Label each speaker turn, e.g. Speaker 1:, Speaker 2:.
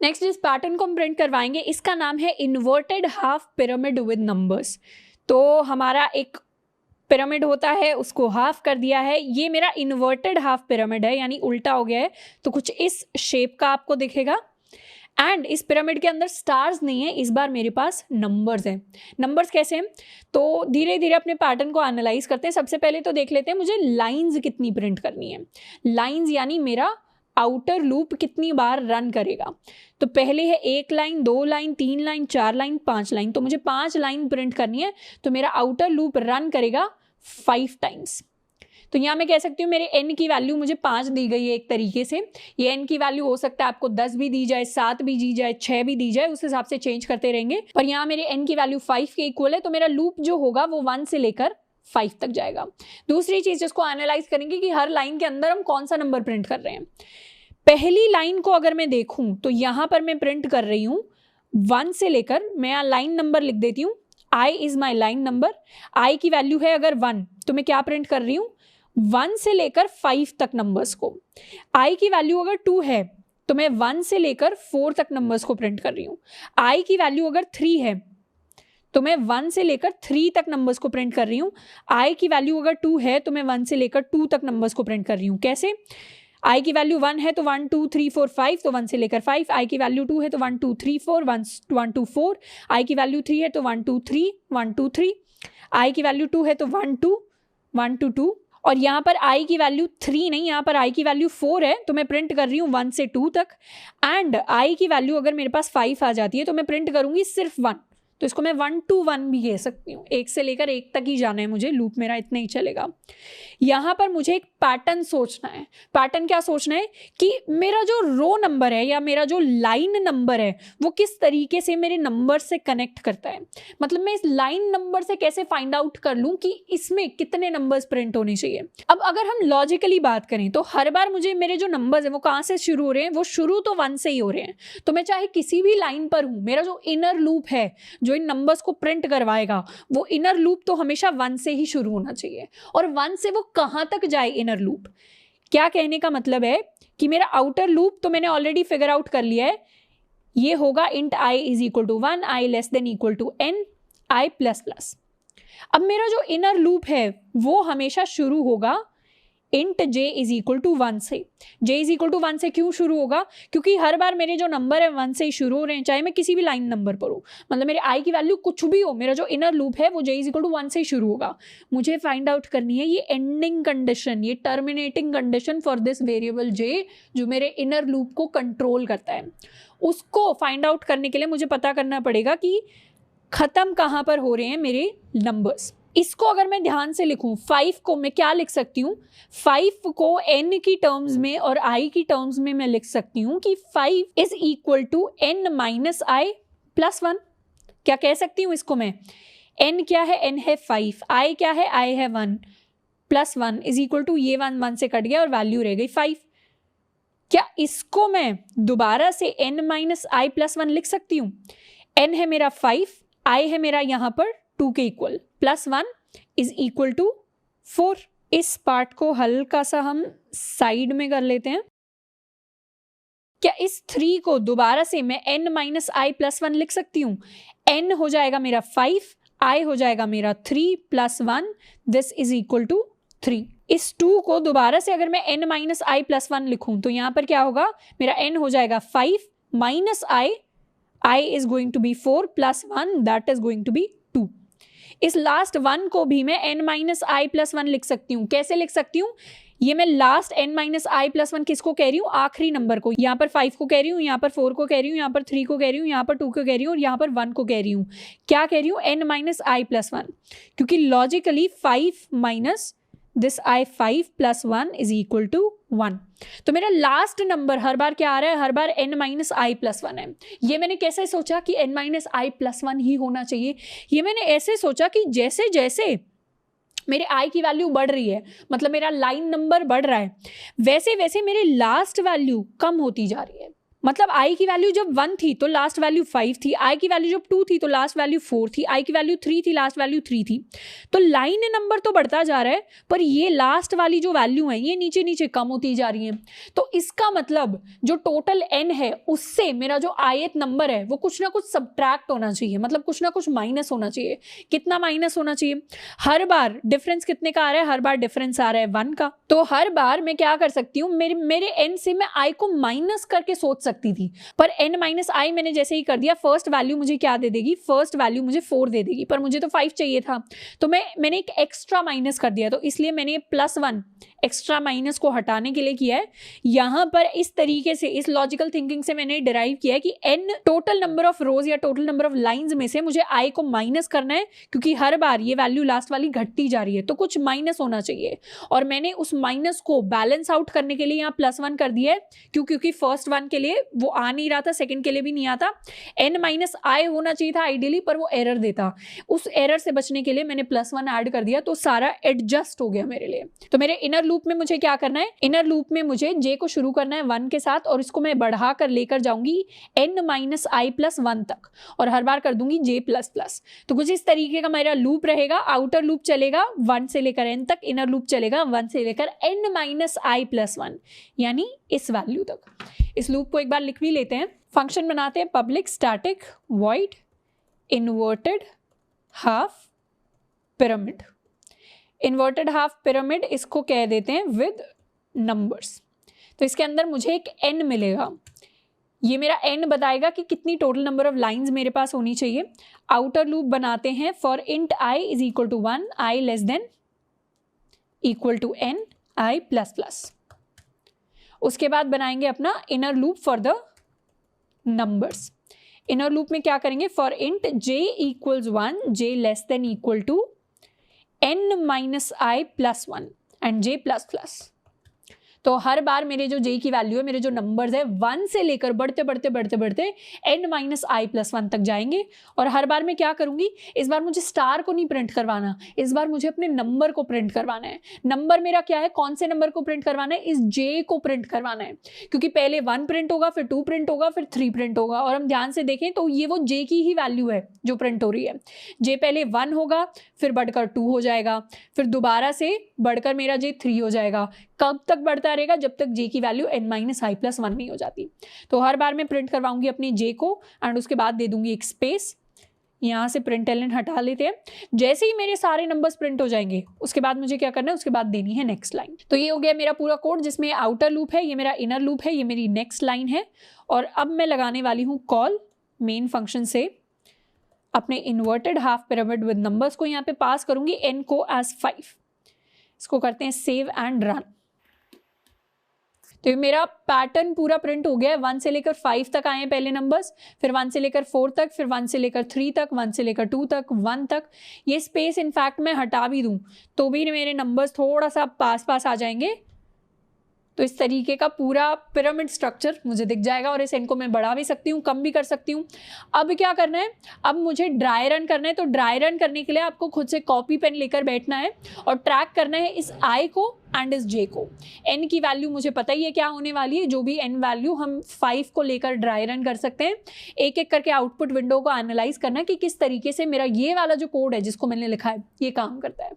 Speaker 1: Next इस pattern को हम प्रिंट करवाएंगे, इसका नाम है inverted half pyramid with numbers. तो हमारा एक पिरामिड होता है, उसको हाफ कर दिया है, ये मेरा इन्वर्टेड हाफ पिरामिड है, यानी उल्टा हो गया है, तो कुछ इस शेप का आपको दिखेगा। एंड इस पिरामिड के अंदर स्टार्स नहीं है, इस बार मेरे पास नंबर्स हैं। नंबर्स कैसे हैं, तो धीरे धीरे अपने पैटर्न को एनालाइज करते हैं। सबसे पहले तो देख लेते हैं मुझे लाइंस कितनी प्रिंट करनी है। लाइंस यानी मेरा आउटर लूप कितनी बार रन करेगा। तो पहले है 1 line, 2 line, 3 line, 4 line, 5 line, तो मुझे 5 लाइन प्रिंट करनी है। तो मेरा आउटर लूप रन करेगा 5 टाइम्स। तो यहाँ मैं कह सकती हूँ मेरे n की वैल्यू मुझे 5 दी गई है एक तरीके से। ये n की वैल्यू हो सकता है आपको 10 भी दी जाए, 7 भी दी जाए, 6 भी दी जाए, उस हिसाब से चेंज करते रहेंगे। पर यहाँ मेरे n की वैल्यू 5 के इक्वल है, तो मेरा लूप जो होगा वो 1 से लेकर 5 तक जाएगा। दूसरी चीज जिसको एनालाइज करेंगे कि हर लाइन के अंदर हम कौन सा नंबर प्रिंट कर रहे हैं। पहली लाइन को अगर मैं देखूं तो यहाँ पर मैं प्रिंट कर रही हूँ 1 से लेकर, मैं यहाँ लाइन नंबर लिख देती हूँ, i is my line number. i की वैल्यू है अगर 1, तो मैं क्या प्रिंट कर रही हूँ 1 से लेकर 5 तक नंबर्स को। i की वैल्यू अगर 2 है तो मैं 1 से लेकर 4 तक नंबर्स को प्रिंट कर रही हूँ। i की वैल्यू अगर 3 है तो मैं 1 से लेकर 3 तक नंबर्स को प्रिंट कर रही हूँ। i की वैल्यू अगर 2 है तो मैं 1 से लेकर 2 तक नंबर्स को प्रिंट कर रही हूँ। कैसे, i की वैल्यू 1 है तो 1 2 3 4 5, तो 1 से लेकर 5। i की वैल्यू 2 है तो 1 2 3 4, 1 2 4। i की वैल्यू 3 है तो 1 2 3 1 2 3। i की वैल्यू 2 है तो 1 2 1 2 2। और यहाँ पर i की वैल्यू 3 नहीं, यहाँ पर i की वैल्यू 4 है, तो मैं प्रिंट कर रही हूँ 1 से 2 तक। एंड i की वैल्यू अगर मेरे पास 5 आ जाती है तो मैं प्रिंट करूँगी सिर्फ 1, तो इसको मैं 1 to 1 भी कह सकती हूँ। 1 से लेकर 1 तक ही जाना है मुझे, लूप मेरा इतना ही चलेगा। यहाँ पर मुझे एक पैटर्न सोचना है। पैटर्न क्या सोचना है कि मेरा जो रो नंबर है या मेरा जो लाइन नंबर है वो किस तरीके से मेरे नंबर से कनेक्ट करता है। मतलब मैं इस लाइन नंबर से कैसे फाइंड आउट कर लूँ कि इसमें कितने नंबर्स प्रिंट होने चाहिए। अब अगर हम लॉजिकली बात करें तो हर बार मुझे मेरे जो नंबर्स हैं वो कहाँ से शुरू हो रहे हैं, वो शुरू तो 1 से ही हो रहे हैं। तो मैं चाहे किसी भी लाइन पर हूँ, मेरा जो इनर लूप है जो इन नंबर्स को प्रिंट करवाएगा वो इनर लूप तो हमेशा 1 से ही शुरू होना चाहिए। और 1 से वो कहां तक जाए इनर लूप, क्या कहने का मतलब है कि मेरा आउटर लूप तो मैंने ऑलरेडी फिगर आउट कर लिया है, ये होगा int i is equal to 1, i less than equal to n, i plus plus. अब मेरा जो इनर लूप है वो हमेशा शुरू होगा int j is equal to 1 से। j इज इक्वल टू 1 से क्यों शुरू होगा, क्योंकि हर बार मेरे जो नंबर है 1 से ही शुरू हो रहे हैं, चाहे मैं किसी भी लाइन नंबर पर हूँ। मतलब मेरे i की वैल्यू कुछ भी हो, मेरा जो इनर लूप है वो j इज इक्वल टू 1 से ही शुरू होगा। मुझे फाइंड आउट करनी है ये एंडिंग कंडीशन, ये terminating condition for this variable j जो मेरे इनर लूप को कंट्रोल करता है। उसको फाइंड आउट करने के लिए मुझे पता करना पड़ेगा कि खत्म कहाँ पर हो रहे हैं मेरे नंबर्स। इसको अगर मैं ध्यान से लिखूं, 5 को मैं क्या लिख सकती हूँ, 5 को n की टर्म्स में और i की टर्म्स में मैं लिख सकती हूँ कि 5 is equal to n minus i plus 1। क्या कह सकती हूँ इसको मैं, n क्या है, n है 5, i क्या है, i है 1, प्लस 1 इज इक्वल टू ये 1 से कट गया और वैल्यू रह गई 5। क्या इसको मैं दोबारा से n माइनस आई प्लस 1 लिख सकती हूँ। n है मेरा 5, i है मेरा यहाँ पर 2 के equal, plus 1 is equal to 4। इस पार्ट को हल्का सा हम साइड में कर लेते हैं। क्या इस 3 को दोबारा से मैं n माइनस आई प्लस 1 लिख सकती हूँ। n हो जाएगा मेरा 5, i हो जाएगा मेरा 3 plus 1, this is equal to 3। इस 2 को दोबारा से अगर मैं n माइनस आई प्लस 1 लिखूं तो यहाँ पर क्या होगा, मेरा n हो जाएगा 5 minus i is going to be 4 plus 1 that is going to be 2। इस लास्ट 1 को भी मैं n माइनस आई प्लस 1 लिख सकती हूँ। कैसे लिख सकती हूँ, ये मैं last n minus i plus 1 किसको कह रही हूँ, आखिरी नंबर को। यहाँ पर 5 को कह रही हूँ, यहाँ पर 4 को कह रही हूँ, यहाँ पर 3 को कह रही हूँ, यहाँ पर 2 को कह रही हूँ और यहाँ पर 1 को कह रही हूँ। क्या कह रही हूँ, n माइनस आई प्लस 1, क्योंकि logically 5 minus this i 5 plus 1 is equal to 1। तो मेरा लास्ट नंबर हर बार क्या आ रहा है, हर बार n माइनस आई प्लस 1 है। ये मैंने कैसे सोचा कि n माइनस आई प्लस 1 ही होना चाहिए, ये मैंने ऐसे सोचा कि जैसे जैसे मेरे i की वैल्यू बढ़ रही है, मतलब मेरा लाइन नंबर बढ़ रहा है, वैसे वैसे मेरी लास्ट वैल्यू कम होती जा रही है। मतलब आई की वैल्यू जब 1 थी तो लास्ट वैल्यू 5 थी, आई की वैल्यू जब 2 थी तो लास्ट वैल्यू 4 थी, आई की वैल्यू 3 थी लास्ट वैल्यू 3 थी। तो लाइन नंबर तो बढ़ता जा रहा है, पर ये लास्ट वाली जो वैल्यू है ये नीचे नीचे कम होती जा रही है। तो इसका मतलब जो टोटल n है उससे मेरा जो ith नंबर है वो कुछ ना कुछ सब्ट्रैक्ट होना चाहिए, मतलब कुछ ना कुछ माइनस होना चाहिए। कितना माइनस होना चाहिए? हर बार डिफरेंस कितने का आ रहा है? हर बार डिफरेंस आ रहा है 1 का। तो हर बार मैं क्या कर सकती हूँ, मेरे n से मैं i को माइनस करके सोच सकती थी, पर n माइनस आई मैंने जैसे ही कर दिया, फर्स्ट वैल्यू मुझे क्या दे देगी? फर्स्ट वैल्यू मुझे 4 दे देगी, पर मुझे तो 5 चाहिए था, तो मैंने एक एक्स्ट्रा माइनस कर दिया। तो इसलिए मैंने +1 एक्स्ट्रा माइनस को हटाने के लिए किया है। यहां पर इस तरीके से, इस लॉजिकल थिंकिंग से मैंने डिराइव किया है कि n टोटल नंबर ऑफ रोज या टोटल नंबर ऑफ लाइंस में से मुझे i को माइनस करना है, क्योंकि हर बार ये वैल्यू लास्ट वाली घटती जा रही है, तो कुछ माइनस होना चाहिए। और मैंने उस माइनस को बैलेंस आउट करने के लिए यहाँ +1 कर दिया है, क्योंकि फर्स्ट वन के लिए वो आ नहीं रहा था, सेकंड के लिए भी नहीं आता। n माइनस आई होना चाहिए था आइडियली, पर वो एरर देता। उस एरर से बचने के लिए मैंने +1 ऐड कर दिया, तो सारा एडजस्ट हो गया मेरे लिए। तो मेरे इनर लूप में मुझे क्या करना है? इनर लूप में मुझे j को शुरू करना है 1 के साथ, और इसको मैं बढ़ा कर लेकर जाऊंगी n माइनस आई प्लस 1 तक, और हर बार कर दूंगी j प्लस प्लस। तो कुछ इस तरीके का मेरा लूप रहेगा। आउटर लूप चलेगा 1 से लेकर n तक, इनर लूप चलेगा 1 से लेकर n माइनस आई प्लस 1, यानी इस वैल्यू तक। इस लूप को एक बार लिख भी लेते हैं। फंक्शन बनाते हैं public static void inverted half pyramid. Inverted half pyramid इसको कह देते हैं विद नंबर्स। तो इसके अंदर मुझे एक n मिलेगा, ये मेरा n बताएगा कि कितनी टोटल नंबर ऑफ लाइंस मेरे पास होनी चाहिए। आउटर लूप बनाते हैं for int i is equal to 1, i less than equal to n, i plus plus. उसके बाद बनाएंगे अपना inner loop for the numbers. Inner loop में क्या करेंगे? For int j equals 1, j less than equal to n minus i plus 1 and j plus plus. तो हर बार मेरे जो j की वैल्यू है, मेरे जो नंबर्स है 1 से लेकर बढ़ते बढ़ते बढ़ते बढ़ते n माइनस आई प्लस 1 तक जाएंगे। और हर बार मैं क्या करूंगी? इस बार मुझे स्टार को नहीं प्रिंट करवाना, इस बार मुझे अपने नंबर को प्रिंट करवाना है। नंबर मेरा क्या है? कौन से नंबर को प्रिंट करवाना है? इस j को प्रिंट करवाना है, क्योंकि पहले 1 प्रिंट होगा, फिर 2 प्रिंट होगा, फिर 3 प्रिंट होगा। और हम ध्यान से देखें तो ये वो j की ही वैल्यू है जो प्रिंट हो रही है। j पहले 1 होगा, फिर बढ़कर 2 हो जाएगा, फिर दोबारा से बढ़कर मेरा j 3 हो जाएगा। कब तक बढ़ता रहेगा? जब तक j की value n minus i plus 1 नहीं हो जाती। तो हर बार मैं प्रिंट करवाऊंगी अपनी j को, एंड उसके बाद दे दूंगी एक स्पेस। यहाँ से प्रिंट एलन हटा लेते हैं। जैसे ही मेरे सारे नंबर्स प्रिंट हो जाएंगे, उसके बाद मुझे क्या करना है? उसके बाद देनी है नेक्स्ट लाइन। तो ये हो गया मेरा पूरा कोड, जिसमें आउटर लूप है, ये मेरा इनर लूप है, ये मेरी नेक्स्ट लाइन है। और अब मैं लगाने वाली हूँ कॉल मेन फंक्शन से अपने inverted half pyramid with numbers को यहाँ पे पास करूंगी n को एज 5। इसको करते हैं सेव एंड रन। तो ये मेरा पैटर्न पूरा प्रिंट हो गया है। 1 से लेकर 5 तक आए हैं पहले नंबर्स, फिर 1 से लेकर 4 तक, फिर 1 से लेकर 3 तक, 1 से लेकर 2 तक, 1 तक। ये स्पेस इनफैक्ट मैं हटा भी दूं तो भी मेरे नंबर्स थोड़ा सा पास पास आ जाएंगे। तो इस तरीके का पूरा पिरामिड स्ट्रक्चर मुझे दिख जाएगा, और इस n को मैं बढ़ा भी सकती हूँ, कम भी कर सकती हूँ। अब क्या करना है? अब मुझे ड्राई रन करना है। तो ड्राई रन करने के लिए आपको खुद से कॉपी पेन लेकर बैठना है और ट्रैक करना है इस i को एंड इस j को। n की वैल्यू मुझे पता ही है क्या होने वाली है, जो भी n वैल्यू हम 5 को लेकर ड्राई रन कर सकते हैं। एक एक करके आउटपुट विंडो को एनालाइज करना है कि किस तरीके से मेरा ये वाला जो कोड है जिसको मैंने लिखा है ये काम करता है।